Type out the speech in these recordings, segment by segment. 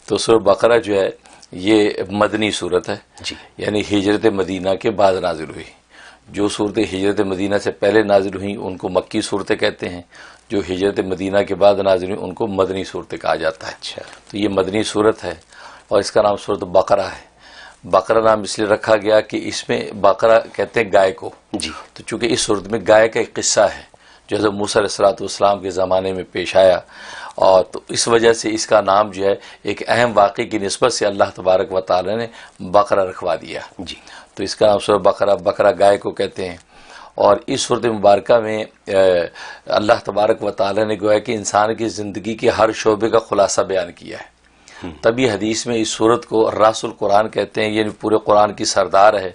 تو سورہ بقرہ جو ہے یہ مدنی صورت ہے جی. یعنی ہجرت مدینہ کے بعد نازل ہوئی. جو صورتیں ہجرت مدینہ سے پہلے نازل ہوئیں ان کو مکی صورتیں کہتے ہیں، جو ہجرت مدینہ کے بعد نازل ہوئی ان کو مدنی صورتیں کہا جاتا ہے. اچھا. تو یہ مدنی صورت ہے اور اس کا نام صورت بقرہ ہے. بقرہ نام اس لیے رکھا گیا کہ اس میں بقرہ کہتے ہیں گائے کو. جی. تو چونکہ اس صورت میں گائے کا ایک قصہ ہے جو حضرت موسیٰ علیہ الصلوۃ والسلام کے زمانے میں پیش آیا، اور تو اس وجہ سے اس کا نام جو ہے ایک اہم واقعے کی نسبت سے اللہ تبارک و تعالی نے بقرہ رکھوا دیا. جی. تو اس کا نام سورہ بقرہ، بقرہ گائے کو کہتے ہیں. اور اس صورت مبارکہ میں اللہ تبارک و تعالی نے گویا کہ انسان کی زندگی کے ہر شعبے کا خلاصہ بیان کیا ہے. تبھی حدیث میں اس صورت کو راس القرآن کہتے ہیں، یعنی پورے قرآن کی سردار ہے،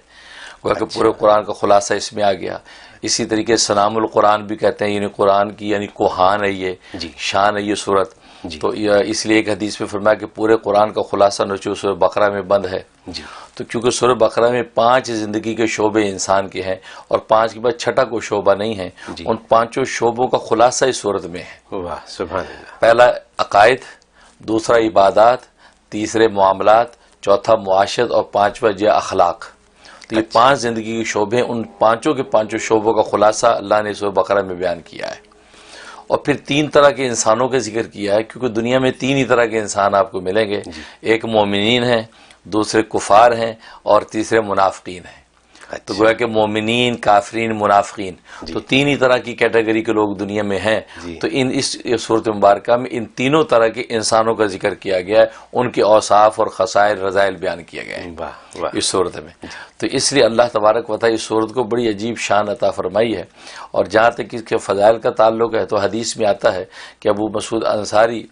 گویا کہ پورے قرآن کا خلاصہ اس میں آ گیا. اسی طریقے سنام القرآن بھی کہتے ہیں، یعنی قرآن کی یعنی کوہان ہے یہ، شان ہے یہ صورت. تو اس لیے ایک حدیث میں فرمایا کہ پورے قرآن کا خلاصہ نچوڑ سورہ بقرہ میں بند ہے. تو کیونکہ سورہ بقرہ میں 5 زندگی کے شعبے انسان کے ہیں اور 5 کے بعد چھٹا کوئی شعبہ نہیں ہے، ان 5 شعبوں کا خلاصہ اس صورت میں ہے. واہ سبحان اللہ. پہلا عقائد، دوسرا عبادات، تیسرے معاملات، چوتھا معاشرت اور 5واں جو اخلاق. تو یہ 5 زندگی کے شعبے ہیں، ان 5 کے 5 شعبوں کا خلاصہ اللہ نے سورہ بقرہ میں بیان کیا ہے. اور پھر 3 طرح کے انسانوں کا ذکر کیا ہے، کیونکہ دنیا میں 3 ہی طرح کے انسان آپ کو ملیں گے. ایک مومنین ہیں، دوسرے کفار ہیں اور تیسرے منافقین ہیں. تو گویا کہ مومنین، کافرین، منافقین، تو 3 ہی طرح کی کیٹیگری کے لوگ دنیا میں ہیں. تو اس صورت مبارکہ میں ان تینوں طرح کے انسانوں کا ذکر کیا گیا ہے، ان کے اوصاف اور خصائل رذائل بیان کیا گیا ہے اس صورت میں. تو اس لیے اللہ تبارک و تعالی اس صورت کو بڑی عجیب شان عطا فرمائی ہے. اور جہاں تک اس کے فضائل کا تعلق ہے تو حدیث میں آتا ہے کہ ابو مسعود انصاری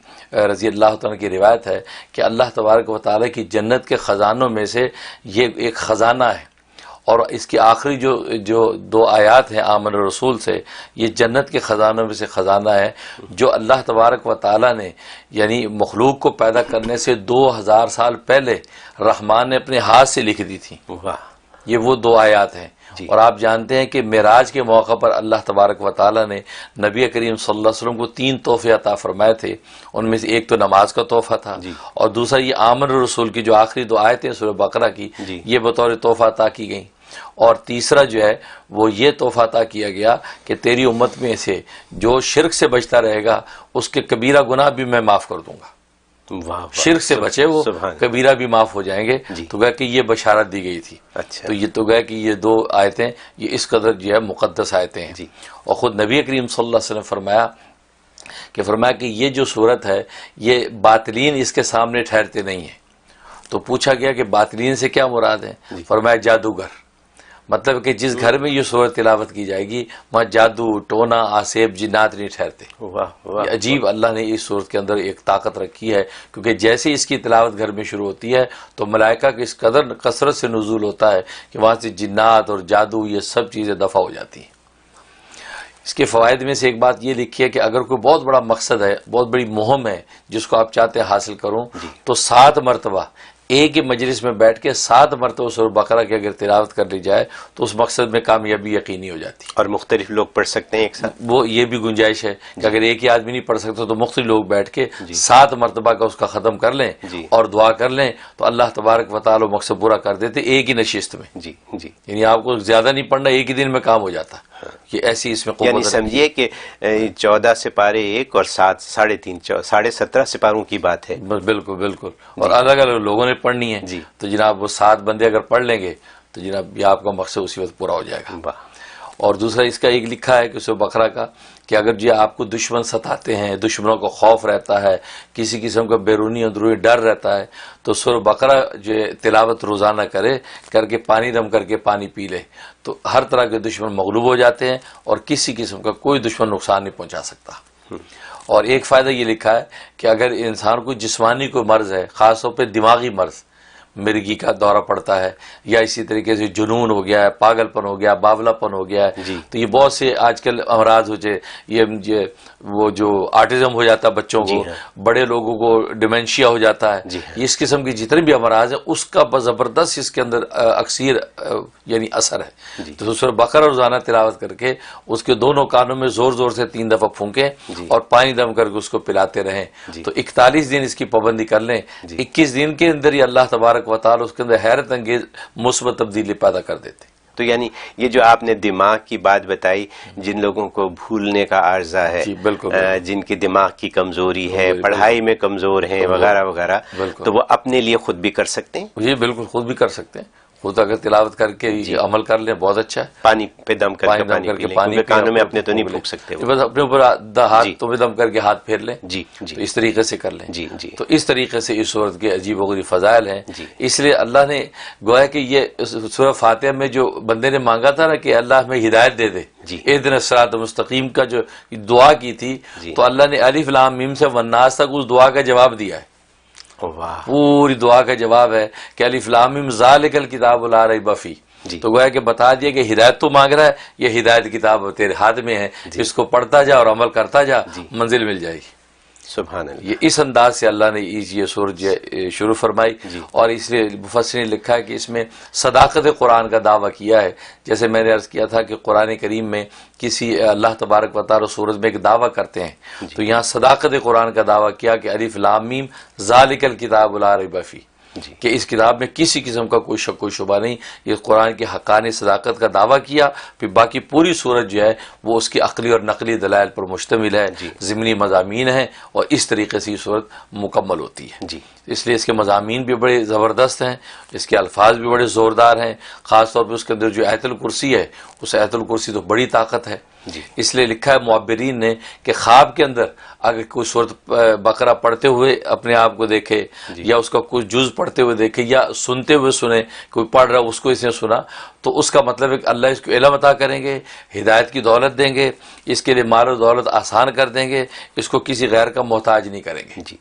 رضی اللہ تعالیٰ کی روایت ہے کہ اللہ تبارک و تعالی کی جنت کے خزانوں میں سے یہ ایک خزانہ ہے، اور اس کی آخری جو 2 آیات ہیں آمن الرسول سے، یہ جنت کے خزانوں میں سے خزانہ ہے جو اللہ تبارک و تعالی نے یعنی مخلوق کو پیدا کرنے سے 2000 سال پہلے رحمان نے اپنے ہاتھ سے لکھ دی تھی. یہ وہ 2 آیات ہیں. اور آپ جانتے ہیں کہ معراج کے موقع پر اللہ تبارک و تعالی نے نبی کریم صلی اللہ علیہ وسلم کو 3 تحفے عطا فرمائے تھے. ان میں سے ایک تو نماز کا تحفہ تھا، اور دوسرا یہ آمن الرسول کی جو آخری 2 آیتیں سورہ بقرہ کی یہ بطور تحفہ عطا کی گئیں. اور تیسرا جو ہے وہ یہ تحفہ عطا کیا گیا کہ تیری امت میں سے جو شرک سے بچتا رہے گا اس کے کبیرہ گناہ بھی میں معاف کر دوں گا. شرک سے بچے وہ کبیرہ بھی معاف ہو جائیں گے. تو گیا کہ یہ بشارت دی گئی تھی. تو یہ تو گیا کہ یہ 2 آیتیں یہ اس قدر جو ہے مقدس آیتیں ہیں. اور خود نبی کریم صلی اللہ علیہ وسلم فرمایا کہ یہ جو صورت ہے یہ باطلین اس کے سامنے ٹھہرتے نہیں ہیں. تو پوچھا گیا کہ باطلین سے کیا مراد ہے؟ فرمایا جادوگر. مطلب کہ جس گھر میں یہ صورت تلاوت کی جائے گی وہاں جادو، ٹونا، آسیب، جنات نہیں ٹھہرتے. یہ عجیب اللہ نے اس صورت کے اندر ایک طاقت رکھی ہے، کیونکہ جیسے اس کی تلاوت گھر میں شروع ہوتی ہے تو ملائکہ کی اس قدر کثرت سے نزول ہوتا ہے کہ وہاں سے جنات اور جادو یہ سب چیزیں دفع ہو جاتی ہیں. اس کے فوائد میں سے ایک بات یہ لکھی ہے کہ اگر کوئی بہت بڑا مقصد ہے، بہت بڑی مہم ہے جس کو آپ چاہتے ہیں حاصل کروں، تو 7 مرتبہ ایک ہی مجلس میں بیٹھ کے 7 مرتبہ سورہ بقرہ کی اگر تلاوت کر لی جائے تو اس مقصد میں کامیابی یقینی ہو جاتی. اور مختلف لوگ پڑھ سکتے ہیں ایک ساتھ؟ وہ یہ بھی گنجائش ہے کہ اگر ایک ہی آدمی نہیں پڑھ سکتا تو مختلف لوگ بیٹھ کے 7 مرتبہ کا اس کا ختم کر لیں اور دعا کر لیں تو اللہ تبارک و تعالی مقصد پورا کر دیتے ایک ہی نشست میں. یعنی آپ کو زیادہ نہیں پڑھنا، ایک ہی دن میں کام ہو جاتا. یہ ایسی اس میں قوت، یعنی سمجھیے کہ 14 سپارے ایک اور 7 3.5 17.5 سپاروں کی بات ہے. بالکل بالکل. اور الگ الگ لوگوں نے پڑھنی ہے. تو جناب وہ 7 بندے اگر پڑھ لیں گے تو جناب یہ آپ کا مقصد اسی وقت پورا ہو جائے گا. اور دوسرا اس کا ایک لکھا ہے کہ سورہ بقرہ کا کہ اگر جو آپ کو دشمن ستاتے ہیں، دشمنوں کو خوف رہتا ہے، کسی قسم کا بیرونی اندرونی ڈر رہتا ہے، تو سورہ بقرہ جو تلاوت روزانہ کر کے پانی دم کر کے پانی پی لے تو ہر طرح کے دشمن مغلوب ہو جاتے ہیں اور کسی قسم کا کوئی دشمن نقصان نہیں پہنچا سکتا. اور ایک فائدہ یہ لکھا ہے کہ اگر انسان کو جسمانی کوئی مرض ہے، خاص طور پہ دماغی مرض، مرگی کا دورہ پڑتا ہے، یا اسی طریقے سے جنون ہو گیا ہے، پاگل پن ہو گیا، باولا پن ہو گیا ہے. تو یہ بہت سے آج کل امراض ہو جائے، یہ وہ جو آٹزم ہو جاتا ہے بچوں کو، بڑے لوگوں کو ڈیمینشیا ہو جاتا ہے، اس قسم کی جتنے بھی امراض ہیں اس کا زبردست اس کے اندر اکثیر یعنی اثر ہے. تو سورہ بقرہ روزانہ تلاوت کر کے اس کے دونوں کانوں میں زور زور سے 3 دفعہ پھونکیں اور پانی دم کر کے اس کو پلاتے رہیں. تو 41 دن اس کی پابندی کر لیں. 21 دن کے اندر ہی اللہ تبارک و تعالی اس کے اندر حیرت انگیز مثبت تبدیلی پیدا کر دیتے. تو یعنی یہ جو آپ نے دماغ کی بات بتائی، جن لوگوں کو بھولنے کا عارضہ ہے، بالکل جن کی دماغ کی کمزوری ہے، پڑھائی میں کمزور ہیں وغیرہ وغیرہ، تو وہ اپنے لیے خود بھی کر سکتے ہیں. جی بالکل خود بھی کر سکتے ہیں. خود اگر تلاوت کر کے عمل کر لیں بہت اچھا ہے. پانی پہ دم کر کے پانی کانوں میں اپنے تو نہیں پھونک سکتے، بس اپنے اوپر ہاتھوں میں دم کر کے ہاتھ پھیر لیں. تو اس طریقے سے کر لیں. تو اس طریقے سے اس صورت کے عجیب و غریب فضائل ہیں. اس لیے اللہ نے گویا کہ یہ سورہ فاتحہ میں جو بندے نے مانگا تھا نا کہ اللہ ہمیں ہدایت دے دے، اہدنا الصراط المستقیم کا جو دعا کی تھی، تو اللہ نے الف لام میم سے والناس تک اس دعا کا جواب دیا ہے. پوری دعا کا جواب ہے کہ الف لام میم ذالک الکتاب لا ریب فیہ. تو گویا کہ بتا دیا کہ ہدایت تو مانگ رہا ہے، یہ ہدایت کتاب تیرے ہاتھ میں ہے، اس کو پڑھتا جا اور عمل کرتا جا، منزل مل جائے گی. سبحان اللہ. یہ اس انداز سے اللہ نے یہ سورج شروع فرمائی. اور اس لیے مفسرین نے لکھا ہے کہ اس میں صداقت قرآن کا دعویٰ کیا ہے. جیسے میں نے عرض کیا تھا کہ قرآن کریم میں کسی اللہ تبارک و تعالی سورج میں ایک دعویٰ کرتے ہیں، تو یہاں صداقت قرآن کا دعویٰ کیا کہ الف لام میم ذالک الکتاب لا ریب فیہ، کہ اس کتاب میں کسی قسم کا کوئی شک و شبہ نہیں. یہ قرآن کی حقانی صداقت کا دعویٰ کیا. پھر باقی پوری سورج جو ہے وہ اس کی عقلی اور نقلی دلائل پر مشتمل ہے، ضمنی مضامین ہیں، اور اس طریقے سے یہ سورج مکمل ہوتی ہے. اس لیے اس کے مضامین بھی بڑے زبردست ہیں، اس کے الفاظ بھی بڑے زوردار ہیں. خاص طور پہ اس کے اندر جو آیت الکرسی ہے، اس آیت الکرسی تو بڑی طاقت ہے. اس لیے لکھا ہے معبرین نے کہ خواب کے اندر اگر کوئی سورۃ بقرہ پڑھتے ہوئے اپنے آپ کو دیکھے، یا اس کا کچھ جز پڑھتے ہوئے دیکھے، یا سنتے ہوئے سنے، کوئی پڑھ رہا اس کو اس نے سنا، تو اس کا مطلب ہے کہ اللہ اس کو علم عطا کریں گے، ہدایت کی دولت دیں گے، اس کے لیے مال و دولت آسان کر دیں گے، اس کو کسی غیر کا محتاج نہیں کریں گے.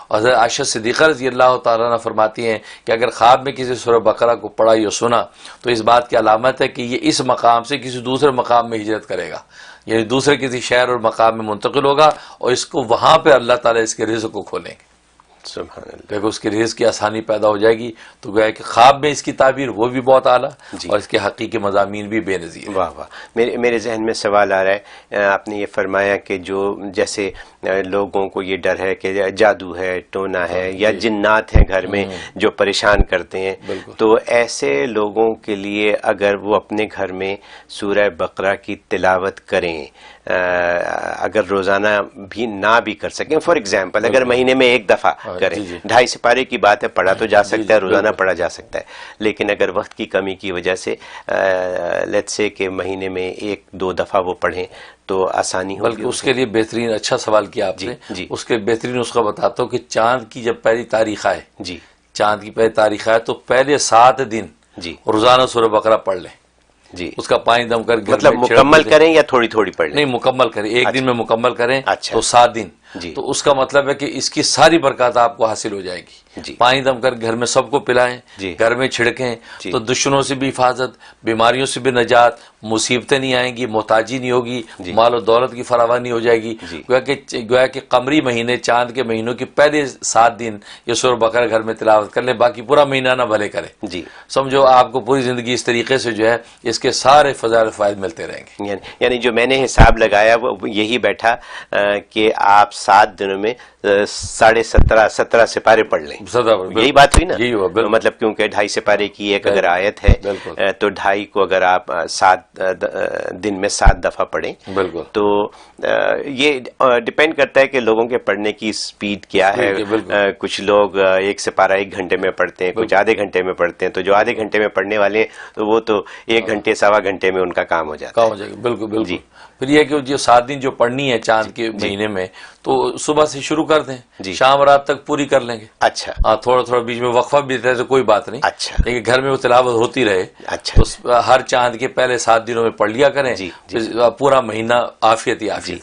اور حضرت عائشہ صدیقہ رضی اللہ تعالیٰ عنہ فرماتی ہیں کہ اگر خواب میں کسی سورہ بقرہ کو پڑھا یا سنا تو اس بات کی علامت ہے کہ یہ اس مقام سے کسی دوسرے مقام میں ہجرت کرے گا، یعنی دوسرے کسی شہر اور مقام میں منتقل ہوگا، اور اس کو وہاں پہ اللہ تعالیٰ اس کے رزق کو کھولیں گے. سبحان اللہ. دیکھو اس کے رزق کی آسانی پیدا ہو جائے گی. تو گویا کہ خواب میں اس کی تعبیر وہ بھی بہت اعلیٰ، اور اس کے حقیقی مضامین بھی بے نظیر. واہ واہ. میرے ذہن میں سوال آ رہا ہے، آپ نے یہ فرمایا کہ جو جیسے لوگوں کو یہ ڈر ہے کہ جادو ہے، ٹونا ہے، یا جنات ہیں گھر میں جو پریشان کرتے ہیں، تو ایسے لوگوں کے لیے اگر وہ اپنے گھر میں سورہ بقرہ کی تلاوت کریں، اگر روزانہ بھی نہ بھی کر سکیں، فار ایگزامپل اگر مہینے میں ایک دفعہ کریں، 2.5 سپارے کی بات ہے، پڑھا تو جا سکتا ہے، روزانہ پڑھا جا سکتا ہے، لیکن اگر وقت کی کمی کی وجہ سے لیٹس سے کہ مہینے میں 1-2 دفعہ وہ پڑھیں تو آسانی ہوگی. بلکہ اس کے لیے بہترین، اچھا سوال کیا آپ نے. اس کے بہترین نسخہ بتاتا ہوں کہ چاند کی جب پہلی تاریخ آئے، چاند کی پہلی تاریخ آئے تو پہلے 7 دن روزانہ سورہ بقرہ پڑھ لیں. اس کا پانی دم کر مطلب مکمل کریں یا تھوڑی تھوڑی پڑھ لیں؟ نہیں، مکمل کریں. ایک دن میں مکمل کریں تو 7 دن. تو اس کا مطلب ہے کہ اس کی ساری برکات آپ کو حاصل ہو جائے گی. پانی دم کر گھر میں سب کو پلائیں، گھر میں چھڑکیں، تو دشمنوں سے بھی حفاظت، بیماریوں سے بھی نجات، مصیبتیں نہیں آئیں گی، محتاجی نہیں ہوگی، مال و دولت کی فراوانی ہو جائے گی. گویا کہ قمری مہینے، چاند کے مہینوں کے پہلے 7 دن یہ سورہ بقرہ گھر میں تلاوت کر لیں، باقی پورا مہینہ نہ بھلے کریں. سمجھو آپ کو پوری زندگی اس طریقے سے جو ہے اس کے سارے فضائل فوائد ملتے رہیں گے. یعنی جو میں نے حساب لگایا وہ یہی بیٹھا کہ آپ 7 دنوں میں 17.5 سپارے پڑھ لیں. یہی بات ہوئی نا. مطلب کیونکہ 2.5 سپارے کی ایک اگر آیت ہے تو 2.5 کو اگر آپ 7 دن میں 7 دفعہ پڑھیں تو یہ ڈپینڈ کرتا ہے کہ لوگوں کے پڑھنے کی سپیڈ کیا ہے. کچھ لوگ 1 سپارہ 1 گھنٹے میں پڑھتے ہیں، کچھ آدھے گھنٹے میں پڑھتے ہیں. تو جو آدھے گھنٹے میں پڑھنے والے ہیں تو وہ تو 1 گھنٹے 1.25 گھنٹے میں ان کا کام ہو جاتا ہے. بالکل بالکل. پھر یہ کہ جو 7 دن جو پڑھنی ہے چاند کے مہینے میں، تو صبح سے شروع کر دیں، شام رات تک پوری کر لیں گے. اچھا. تھوڑا تھوڑا بیچ میں وقفہ بھی رہے تو کوئی بات نہیں. اچھا. لیکن گھر میں وہ تلاوت ہوتی رہے. اچھا. تو ہر چاند کے پہلے 7 دنوں میں پڑھ لیا کریں، پھر پورا مہینہ عافیت ہی عافیت.